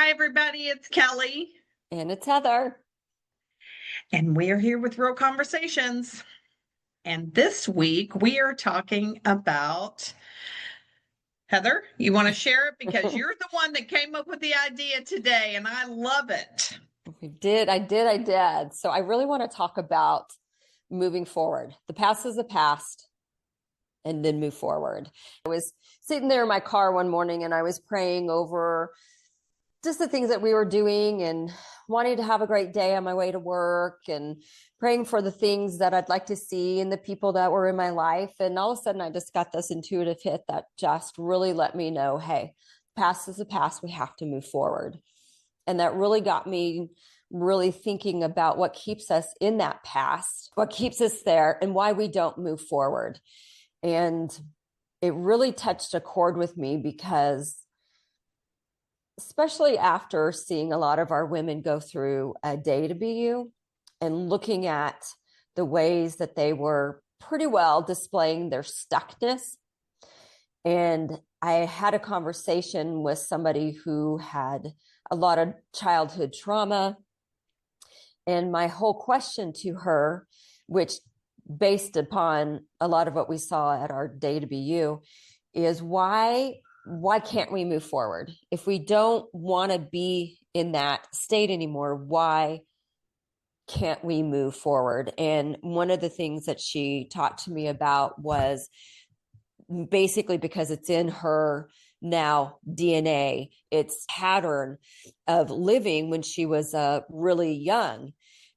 Hi, everybody. It's Kelly, And it's Heather. and we're here with Real Conversations. And this week we are talking about Heather. You want to share it because you're the one that came up with the idea today, and I love it. I did. So I really want to talk about moving forward. The past is the past, and then move forward. I was sitting there in my car one morning and I was praying over just the things that we were doing and wanting to have a great day on my way to work and praying for the things that I'd like to see and the people that were in my life. And all of a sudden, I just got this intuitive hit that just really let me know, hey, past is the past. We have to move forward. And that really got me really thinking about what keeps us in that past, what keeps us there, and why we don't move forward. And it really touched a chord with me because especially after seeing a lot of our women go through a day to be you and looking at the ways that they were pretty well displaying their stuckness. And I had a conversation with somebody who had a lot of childhood trauma. And my whole question to her, which based upon a lot of what we saw at our day to be you, is why can't we move forward? If we don't want to be in that state anymore, why can't we move forward? And one of the things that she talked to me about was basically because it's in her now DNA, it's pattern of living when she was really young.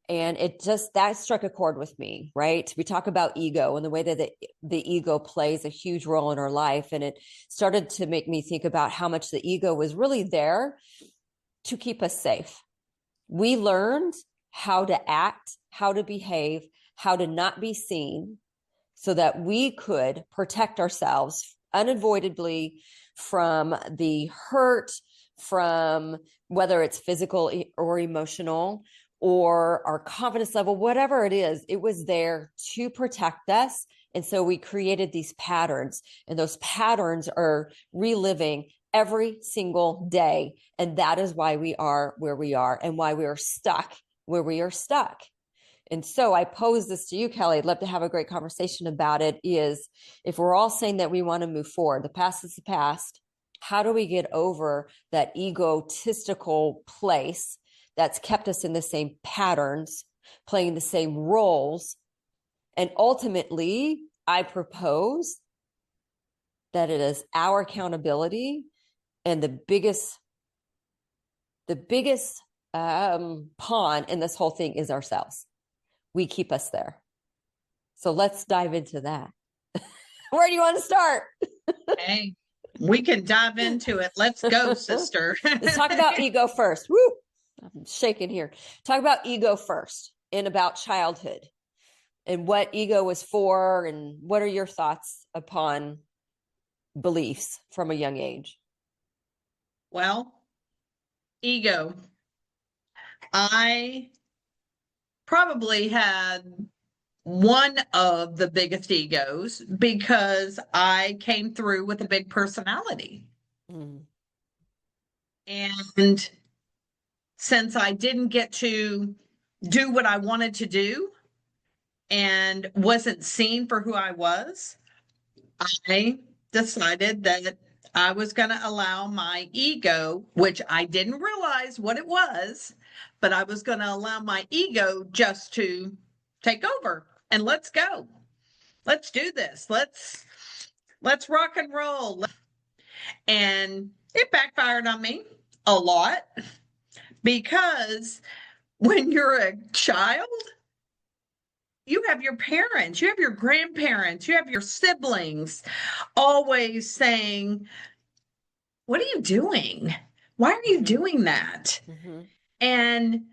And it just, that struck a chord with me, right? We talk about ego and the way that the ego plays a huge role in our life. And it started to make me think about how much the ego was really there to keep us safe. We learned how to act, how to behave, how to not be seen so that we could protect ourselves unavoidably from the hurt, from whether it's physical or emotional, or our confidence level, whatever it is, it was there to protect us. And so we created these patterns, and those patterns are reliving every single day. And that is why we are where we are and why we are stuck where we are stuck. And so I pose this to you, Kelly. I'd love to have a great conversation about it. Is if we're all saying that we want to move forward, the past is the past. How do we get over that egotistical place that's kept us in the same patterns, playing the same roles? And ultimately, I propose that it is our accountability, and the biggest pawn in this whole thing is ourselves. We keep us there. So let's dive into that. Where do you want to start? Hey, we can dive into it. Let's go, sister. Let's talk about ego first. Woo! I'm shaking here. Talk about ego first and about childhood and what ego was for, and what are your thoughts upon beliefs from a young age? Well, ego. I probably had one of the biggest egos because I came through with a big personality. Mm. And since I didn't get to do what I wanted to do and wasn't seen for who I was, I decided that I was going to allow my ego, which I didn't realize what it was, but I was going to allow my ego just to take over and let's go. Let's do this. Let's rock and roll. And it backfired on me a lot because when you're a child, you have your parents, you have your grandparents, you have your siblings always saying, "What are you doing? Why are you doing that?" Mm-hmm. And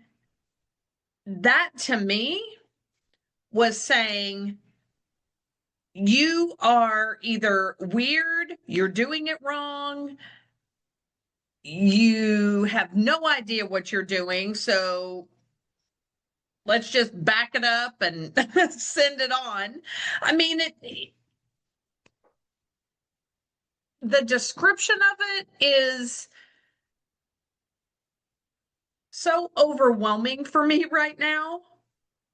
that to me was saying, you are either weird, you're doing it wrong, you have no idea what you're doing. So let's just back it up and send it on. I mean, the description of it is so overwhelming for me right now.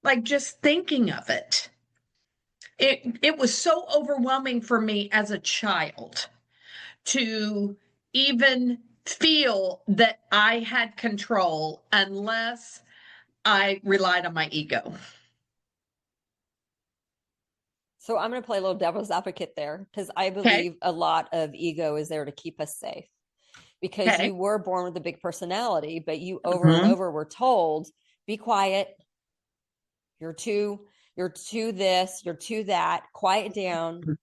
Like just thinking of it. It was so overwhelming for me as a child to even feel that I had control unless I relied on my ego. So I'm going to play a little devil's advocate there because I Okay. believe a lot of ego is there to keep us safe because Okay. you were born with a big personality, but you over and Mhm. over were told, be quiet. You're too this, you're too that, quiet down. Mhm.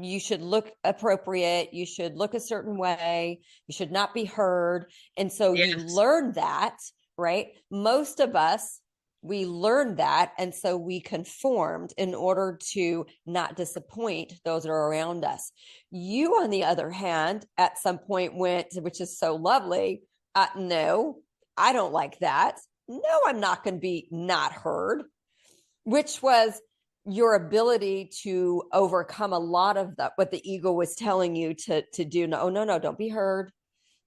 You should look appropriate. You should look a certain way. You should not be heard. And so you Yes. learn that, right? Most of us, we learned that. And so we conformed in order to not disappoint those that are around us. You, on the other hand, at some point went, which is so lovely, no, I don't like that. No, I'm not going to be not heard, which was your ability to overcome a lot of that what the ego was telling you to do. No, no, don't be heard.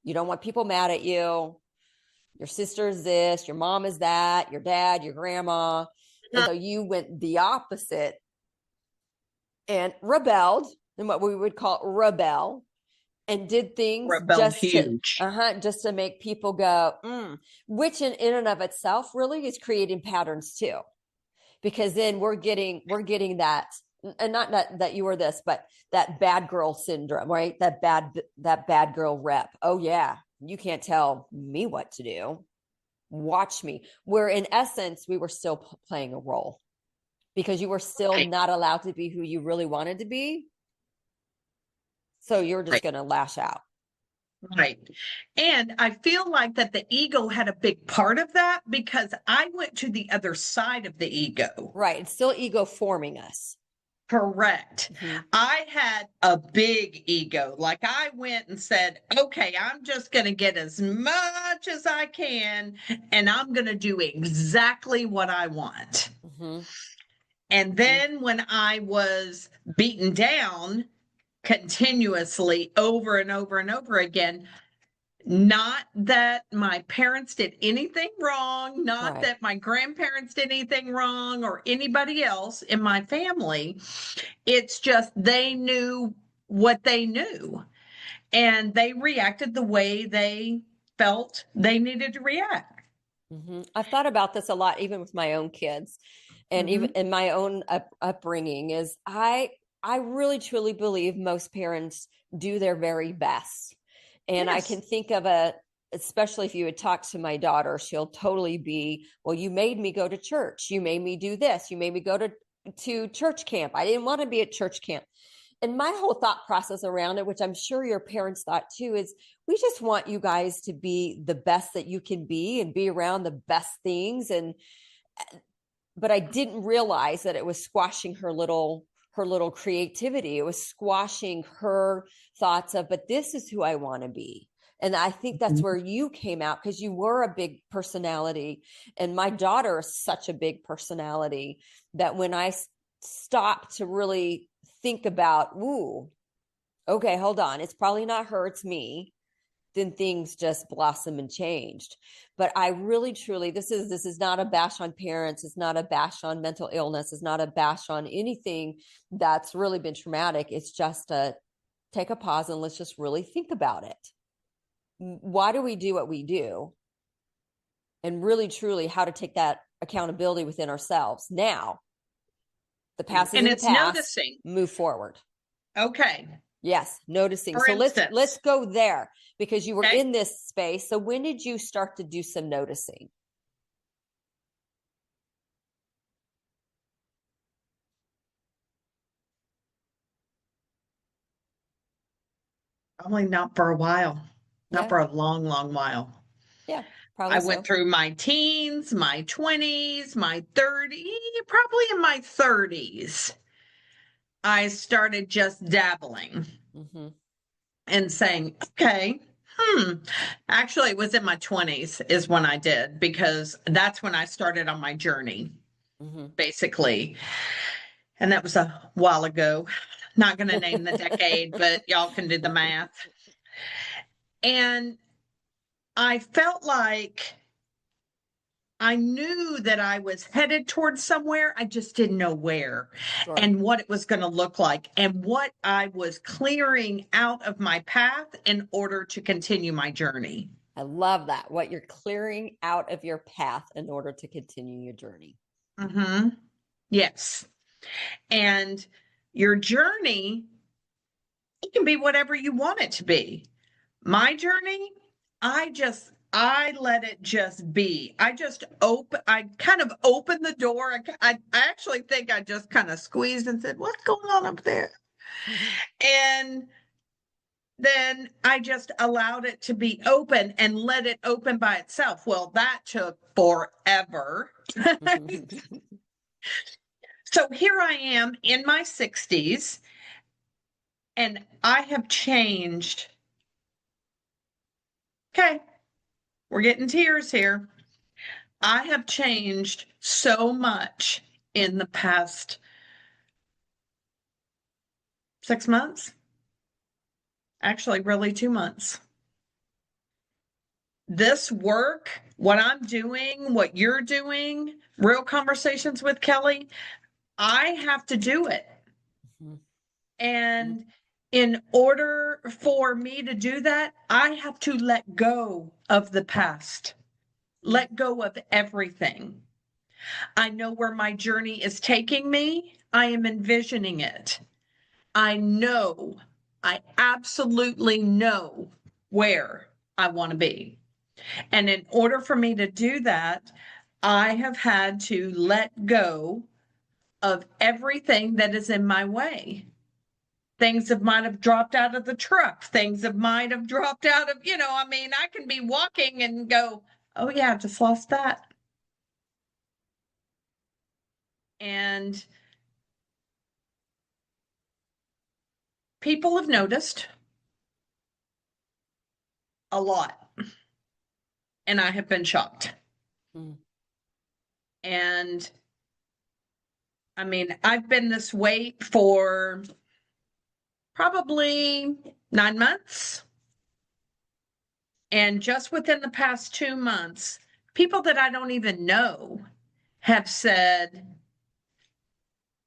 You don't want people mad at you. Your sister is this, your mom is that, your dad, your grandma. And so you went the opposite and rebelled in what we would call rebel, and did things Rebelled huge. just to make people go which in and of itself really is creating patterns too, because then we're getting that, and not that you were this, but that bad girl syndrome, right? That bad girl rep. Oh yeah, you can't tell me what to do. Watch me. Where in essence we were still playing a role because you were still Right. not allowed to be who you really wanted to be. So you're just Right. going to lash out. Right. And I feel like that the ego had a big part of that because I went to the other side of the ego. Right. It's still ego forming us. Correct. Mm-hmm. I had a big ego. Like I went and said, okay, I'm just going to get as much as I can and I'm going to do exactly what I want. Mm-hmm. And Mm-hmm. then when I was beaten down continuously over and over and over again, not that my parents did anything wrong, not Right. that my grandparents did anything wrong or anybody else in my family. It's just they knew what they knew and they reacted the way they felt they needed to react. Mm-hmm. I've thought about this a lot, even with my own kids, and even Mhm. in my own upbringing. Is I really truly believe most parents do their very best, and I Yes. can think of especially if you would talk to my daughter, she'll totally be, well, you made me go to church, you made me do this, you made me go to church camp. I didn't want to be at church camp. And my whole thought process around it, which I'm sure your parents thought too, is we just want you guys to be the best that you can be and be around the best things. And but I didn't realize that it was squashing her little creativity. It was squashing her thoughts of, but this is who I want to be. And I think that's Mhm. where you came out because you were a big personality. And my daughter is such a big personality that when I stopped to really think about, ooh, okay, hold on, it's probably not her, it's me, then things just blossom and changed. But I really truly, this is not a bash on parents, it's not a bash on mental illness, it's not a bash on anything that's really been traumatic. It's just a take a pause and let's just really think about it. Why do we do what we do? And really truly how to take that accountability within ourselves. Now, the past is And in the it's past, noticing. move forward. Okay. Yes, noticing. For So let's instance, go there because you were okay, in this space. So when did you start to do some noticing? probably not for a while, not Yeah. for a long, long while. Yeah, I probably went so. through my teens, my 20s, my 30s, probably in my 30s. I started just dabbling Mm-hmm. and saying, okay, actually, it was in my 20s is when I did, because that's when I started on my journey, Mm-hmm. basically. And that was a while ago. Not going to name the decade, but y'all can do the math. And I felt like I knew that I was headed towards somewhere. I just didn't know where Sure. and what it was going to look like and what I was clearing out of my path in order to continue my journey. I love that. What you're clearing out of your path in order to continue your journey. Hmm. Yes. And your journey, it can be whatever you want it to be. My journey, I let it just be. I kind of opened the door. I actually think I just kind of squeezed and said, "What's going on up there?" And then I just allowed it to be open and let it open by itself. Well, that took forever. So here I am in my 60s, and I have changed. Okay, we're getting tears here. I have changed so much in the past 6 months. Actually, really 2 months. This work, what I'm doing, what you're doing, real conversations with Kelly, I have to do it. And in order for me to do that, I have to let go of the past, let go of everything. I know where my journey is taking me. I am envisioning it. I know, I absolutely know where I want to be. And in order for me to do that, I have had to let go of everything that is in my way. Things that might have dropped out of the truck, things that might have dropped out of, I mean, I can be walking and go, oh, yeah, I just lost that. And people have noticed a lot, and I have been shocked. And I mean, I've been this way for probably 9 months. And just within the past 2 months, people that I don't even know have said,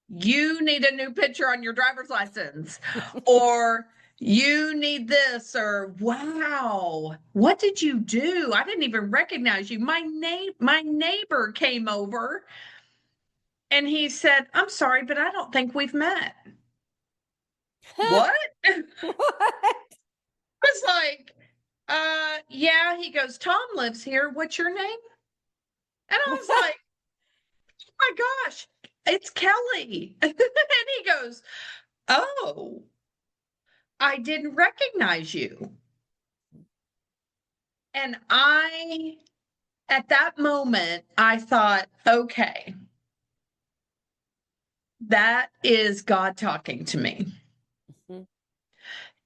you need a new picture on your driver's license, or you need this, or wow, what did you do? I didn't even recognize you. My neighbor came over and he said, I'm sorry, but I don't think we've met. What? I What? was like, yeah. He goes, Tom lives here. What's your name? And I was like, oh my gosh, it's Kelly. And he goes, oh, I didn't recognize you. And at that moment, I thought, okay, that is God talking to me.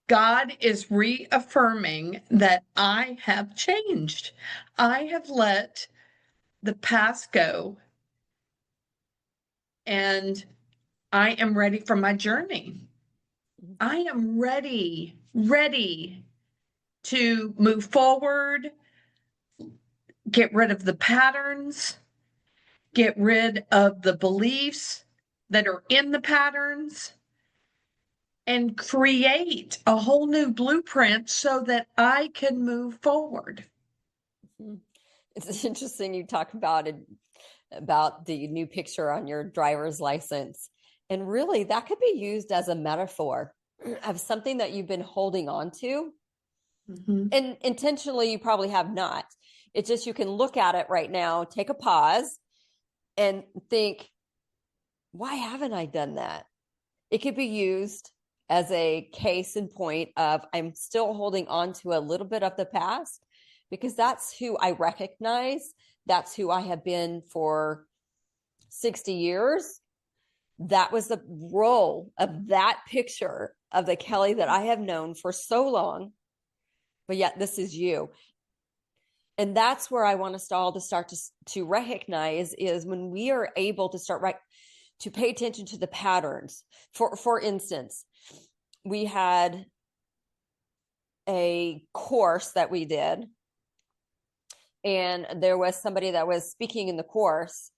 God is reaffirming that I have changed. I have let the past go, and I am ready for my journey. I am ready to move forward, get rid of the patterns, get rid of the beliefs that are in the patterns, and create a whole new blueprint so that I can move forward. It's interesting you talk about it, about the new picture on your driver's license. And really, that could be used as a metaphor of something that you've been holding on to. Mm-hmm. And intentionally, you probably have not. It's just you can look at it right now, take a pause, and think, why haven't I done that? It could be used as a case in point of I'm still holding on to a little bit of the past because that's who I recognize. That's who I have been for 60 years. That was the role of that picture of the Kelly that I have known for so long. But yet this is you. And that's where I want us all to start to recognize is when we are able to start to pay attention to the patterns. For instance, we had a course that we did And there was somebody that was speaking in the course.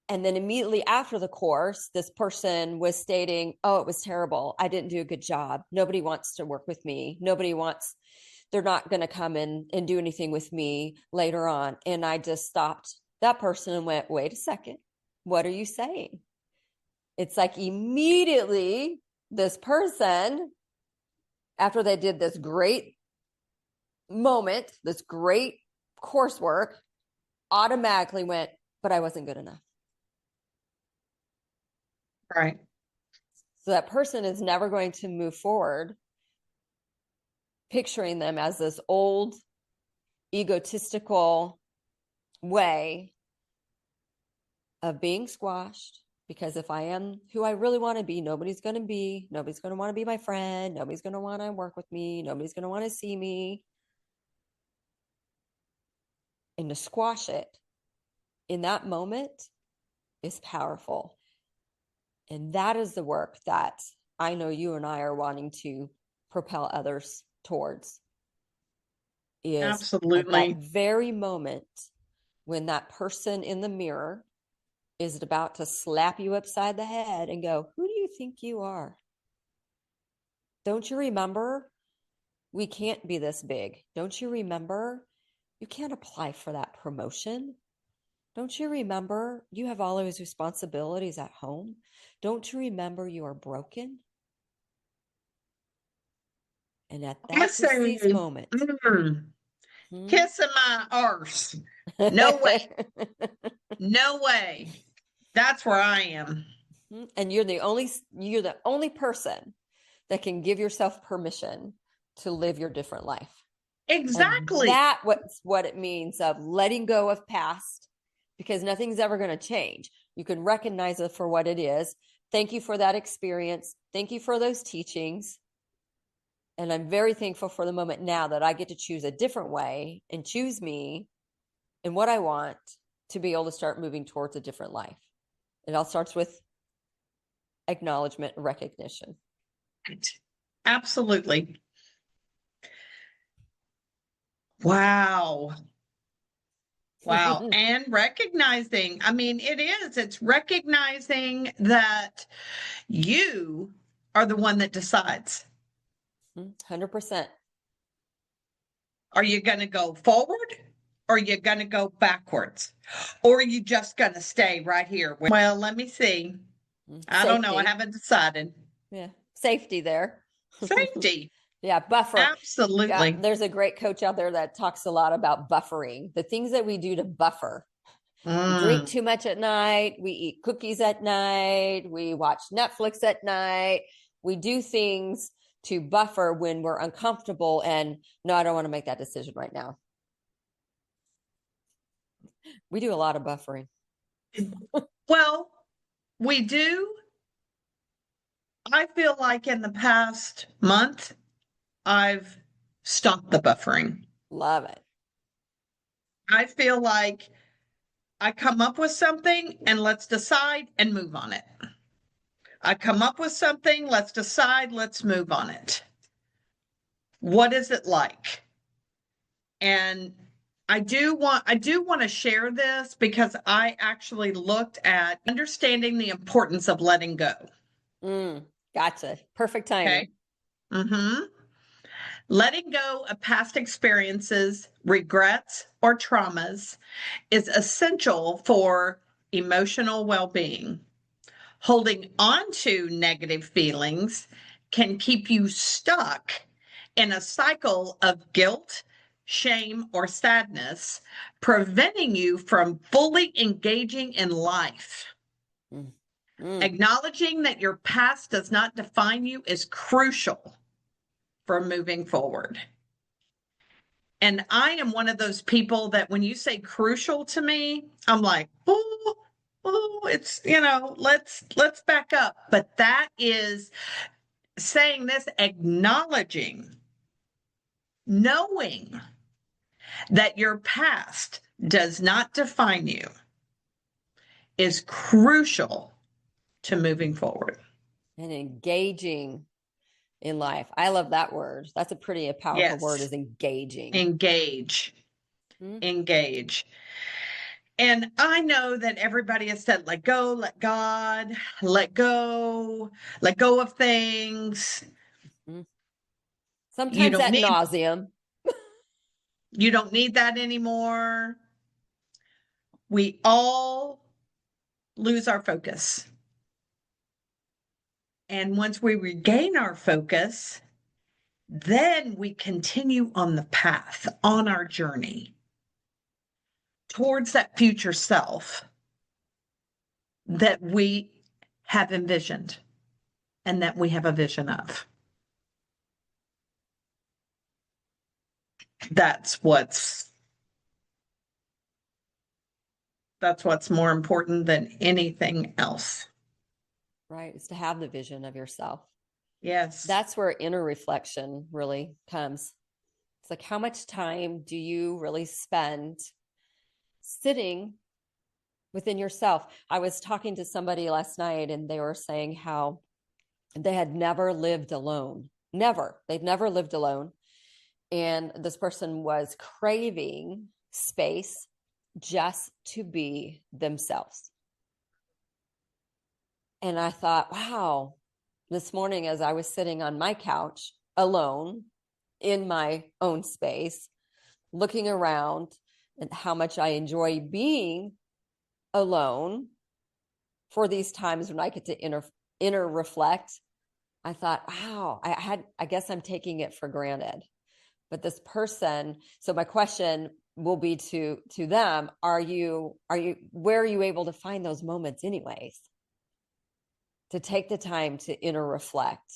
And then immediately after the course, this person was stating, oh, it was terrible. I didn't do a good job. Nobody wants to work with me. They're not going to come in and do anything with me later on. And I just stopped that person and went, wait a second. What are you saying? It's like immediately this person, after they did this great moment, this great coursework, automatically went, but I wasn't good enough. Right. So that person is never going to move forward picturing them as this old, egotistical way of being squashed. Because if I am who I really want to be, nobody's going to want to be my friend. Nobody's going to want to work with me. Nobody's going to want to see me. And to squash it in that moment is powerful. And that is the work that I know you and I are wanting to propel others towards. Is Absolutely. at that very moment when that person in the mirror is about to slap you upside the head and go, who do you think you are? Don't you remember? We can't be this big. Don't you remember? You can't apply for that promotion. Don't you remember? You have all those responsibilities at home. Don't you remember you are broken? And at that precise moment, kissing my arse. No way. No way. That's where I am. And you're the only person that can give yourself permission to live your different life. Exactly. And that's what it means of letting go of past, because nothing's ever going to change. You can recognize it for what it is. Thank you for that experience. Thank you for those teachings. And I'm very thankful for the moment now that I get to choose a different way and choose me and what I want to be able to start moving towards a different life. It all starts with acknowledgement and recognition. Absolutely. Wow. Wow. And recognizing, I mean, it's recognizing that you are the one that decides. 100%. Are you going to go forward? Or are you going to go backwards? Or are you just going to stay right here? Well, let me see. I don't know. I haven't decided. Yeah. Safety there. Safety. Yeah. Buffer. Absolutely. Yeah, there's a great coach out there that talks a lot about buffering, the things that we do to buffer. We drink too much at night. We eat cookies at night. We watch Netflix at night. We do things to buffer when we're uncomfortable and no, I don't want to make that decision right now. We do a lot of buffering. Well, we do. I feel like in the past month, I've stopped the buffering. Love it. I feel like I come up with something and let's decide and move on it. I come up with something, let's decide, let's move on it. What is it like? And I do want to share this because I actually looked at understanding the importance of letting go. Gotcha. Perfect timing. Okay. Letting go of past experiences, regrets, or traumas is essential for emotional well-being. Holding on to negative feelings can keep you stuck in a cycle of guilt, shame, or sadness, preventing you from fully engaging in life. Acknowledging that your past does not define you is crucial for moving forward. And I am one of those people that when you say crucial to me, I'm like, it's, let's back up. But that is saying this, acknowledging, knowing that your past does not define you is crucial to moving forward. And engaging in life. I love that word. That's a pretty powerful word, is engaging. Engage. Mm-hmm. engage. And I know that everybody has said, let go, let God, let go of things. You Sometimes don't at need nauseum. you don't need that anymore. We all lose our focus. And once we regain our focus, then we continue on the path, on our journey towards that future self that we have envisioned and that we have a vision of. That's what's that's what's more important than anything else. Right? Is to have the vision of yourself. Yes. That's where inner reflection really comes. It's like, how much time do you really spend sitting within yourself? I was talking to somebody last night and they were saying how they had never lived alone. Never. They've never lived alone. And this person was craving space just to be themselves. And I thought, wow, this morning as I was sitting on my couch alone in my own space, looking around and how much I enjoy being alone for these times when I get to inner reflect, I thought, wow, I guess I'm taking it for granted. But this person, so my question will be to them, where are you able to find those moments anyways? To take the time to inner reflect.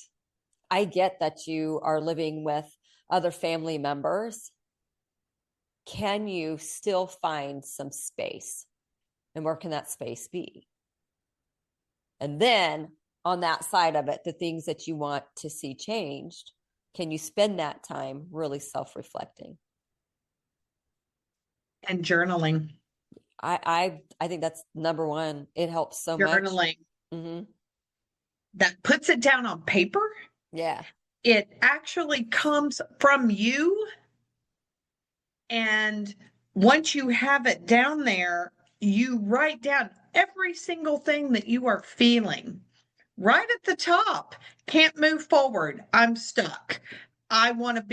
I get that you are living with other family members. Can you still find some space? And where can that space be? And then on that side of it, the things that you want to see changed, can you spend that time really self-reflecting? And journaling. I think that's number one. It helps so much. Journaling. Mm-hmm. That puts it down on paper. Yeah. It actually comes from you. And once you have it down there, you write down every single thing that you are feeling right at the top. Can't move forward. I'm stuck. I want to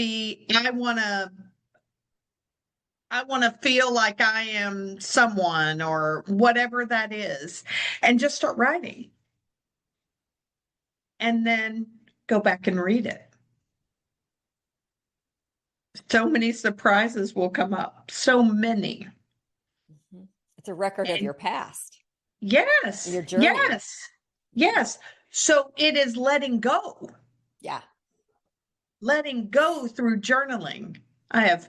feel like I am someone or whatever that is, and just start writing. And then go back and read it. So many surprises will come up. So many. Mm-hmm. It's a record of And your past, yes, your journey. yes, yes. So it is letting go, Yeah. letting go through journaling. I have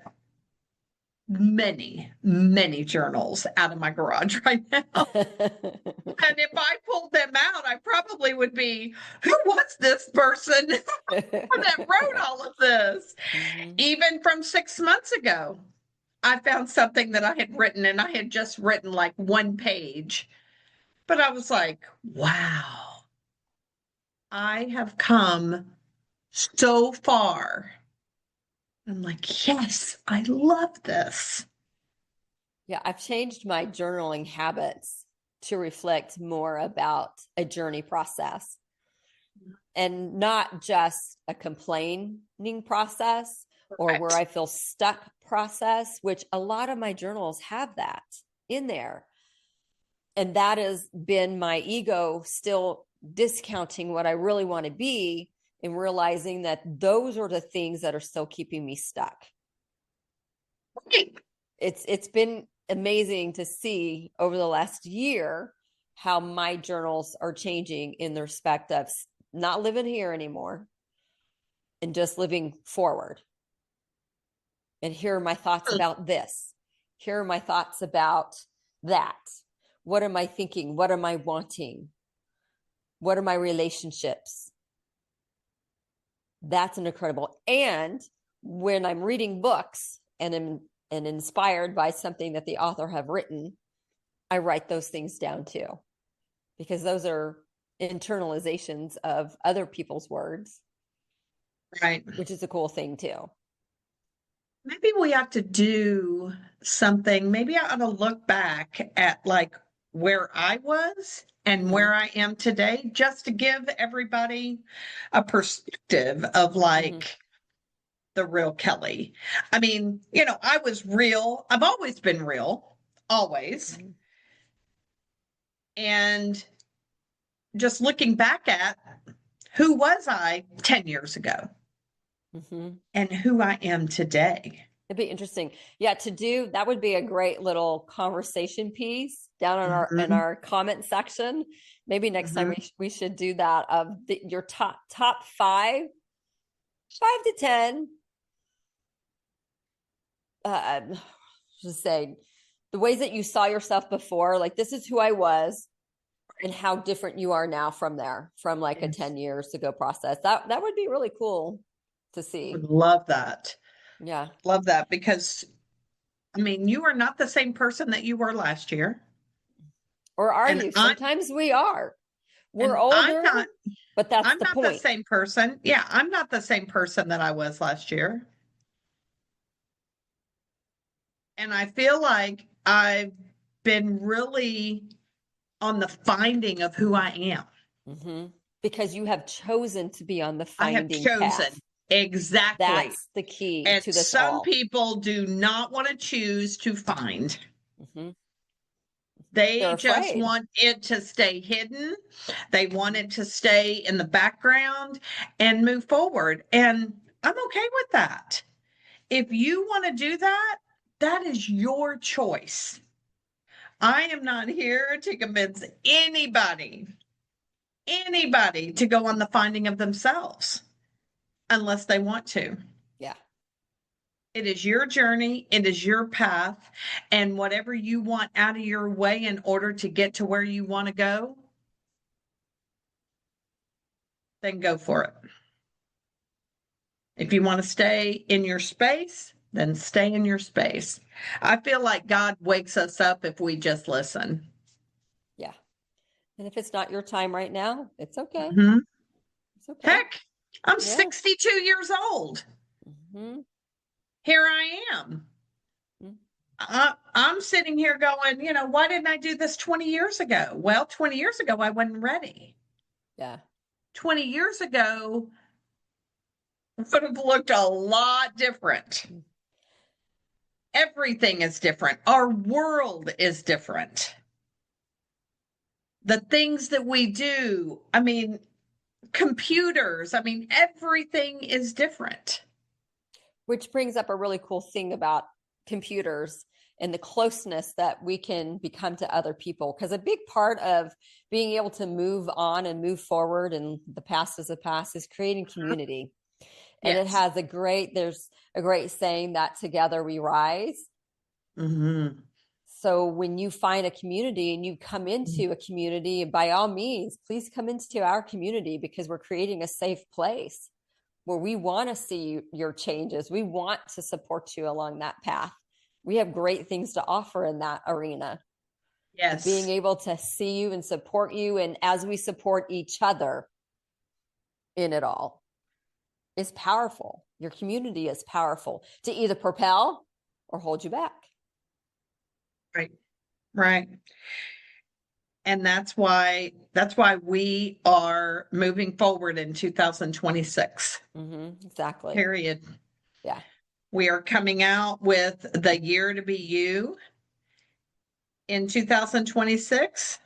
many, many journals out of my garage right now. And if I pulled them out, I probably would be, who was this person that wrote all of this? Mm-hmm. Even from 6 months ago, I found something that I had written and I had just written like one page. But I was like, wow, I have come so far. I'm like, yes, I love this. Yeah, I've changed my journaling habits to reflect more about a journey process and not just a complaining process or where Correct. I feel stuck process, which a lot of my journals have that in there. And that has been my ego still discounting what I really want to be and realizing that those are the things that are still keeping me stuck. Right. It's been amazing to see over the last year how my journals are changing in the respect of not living here anymore and just living forward. And here are my thoughts about this. Here are my thoughts about that. What am I thinking? What am I wanting? What are my relationships? That's an incredible. And when I'm reading books and am and inspired by something that the author have written, I write those things down too, because those are internalizations of other people's words, Right. which is a cool thing too. Maybe we have to do something, maybe I ought to look back at like where I was and Mm-hmm. where I am today, just to give everybody a perspective of Mm-hmm. like the real Kelly. I mean, I was real. I've always been real, always. Mm-hmm. And just looking back at who was I 10 years ago Mm-hmm. and who I am today. It'd be interesting. Yeah, to do that would be a great little conversation piece down in Mhm, our comment section. Maybe next time mhm. we should do that of your top five to ten. Just say the ways that you saw yourself before. Like this is who I was, and how different you are now from there, from like a Yes, 10 years ago process. That would be really cool to would see. love that. Yeah. Love that because I mean, you are not the same person that you were last year. Or are And you? I Sometimes we are. We're and I'm older, not but that's I'm the not the point. same person. Yeah, I'm not the same person that I was last year. And I feel like I've been really on the finding of who I am. Mm-hmm. Because you have chosen to be on the I have finding path. chosen exactly. That's the key And to this some all. people do not want to choose to find. Mm-hmm. They're They just afraid. want it to stay hidden. They want it to stay in the background and move forward. And I'm okay with that. If you want to do that, that is your choice. I am not here to convince anybody to go on the finding of themselves unless they want to. Yeah. It is your journey, it is your path, and whatever you want out of your way in order to get to where you want to go, then go for it. If you want to stay in your space, then stay in your space. I feel like God wakes us up if we just listen. Yeah. And if it's not your time right now, it's okay. Mhm. It's okay. Heck, I'm Yeah. 62 years old. Mm-hmm. Here I am. I'm sitting here going, why didn't I do this 20 years ago? Well, 20 years ago, I wasn't ready. Yeah. 20 years ago, it would have looked a lot different. Everything is different. Our world is different. The things that we do, I mean, computers, I mean, everything is different. Which brings up a really cool thing about computers and the closeness that we can become to other people. Because a big part of being able to move on and move forward, and the past is the past, is creating community. And it Yes. has there's a great saying that together we rise. Mm-hmm. So when you find a community and you come into a community, by all means, please come into our community, because we're creating a safe place where we want to see your changes. We want to support you along that path. We have great things to offer in that arena. And being Yes. able to see you and support you, and as we support each other in it all, is powerful. Your community is powerful to either propel or hold you back. Right. Right. And that's why we are moving forward in 2026. Mm-hmm, exactly. Period. Yeah. We are coming out with the year to be you in 2026.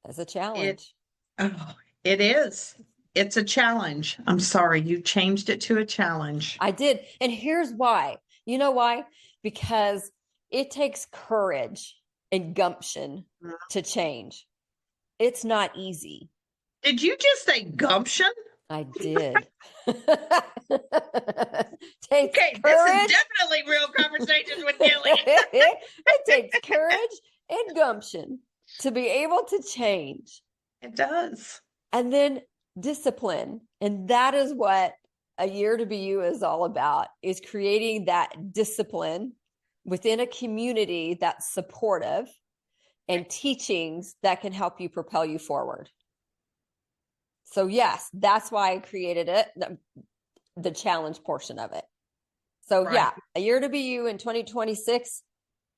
As a It challenge. oh, it is. It's a challenge. I'm sorry, you changed it to a challenge. I did. And here's why. You know why? Because it takes courage and gumption to change. It's not easy. Did you just say gumption? I did. Takes Okay, this is courage. definitely real conversations with Gilly. It takes courage and gumption to be able to change. It does. And then discipline. And that is what a year to be you is all about, is creating that discipline within a community that's supportive, and teachings that can help you propel you forward. So yes, that's why I created it, the challenge portion of it. So Right. yeah, a year to be you in 2026.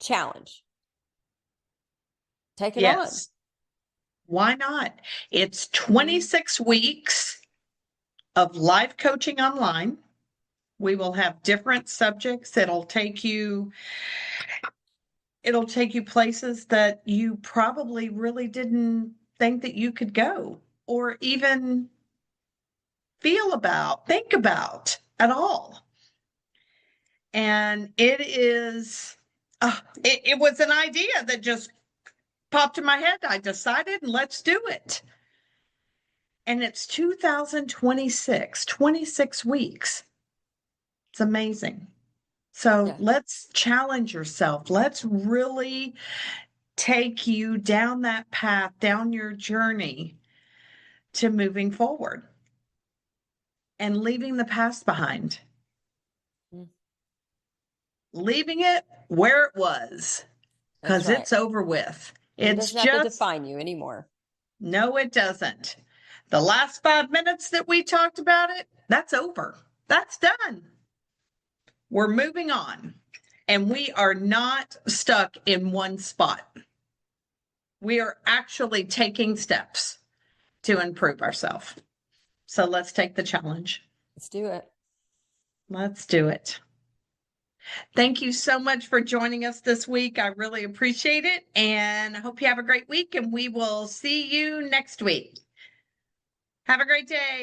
challenge. Take it on. Yes. Why not? It's 26 weeks of life coaching online. We will have different subjects. It'll take you places that you probably really didn't think that you could go or even think about at all. And it was an idea that just popped in my head. I decided, and let's do it. And it's 2026, 26 weeks. It's amazing. So Yeah. let's challenge yourself. Let's really take you down that path, down your journey to moving forward and leaving the past behind. Mm. Leaving it where it was That's because right. it's over with. It It's doesn't have to just, define you anymore. no, it doesn't. The last 5 minutes that we talked about it, that's over. That's done. We're moving on. And we are not stuck in one spot. We are actually taking steps to improve ourselves. So let's take the challenge. Let's do it. Let's do it. Thank you so much for joining us this week. I really appreciate it. And I hope you have a great week, and we will see you next week. Have a great day.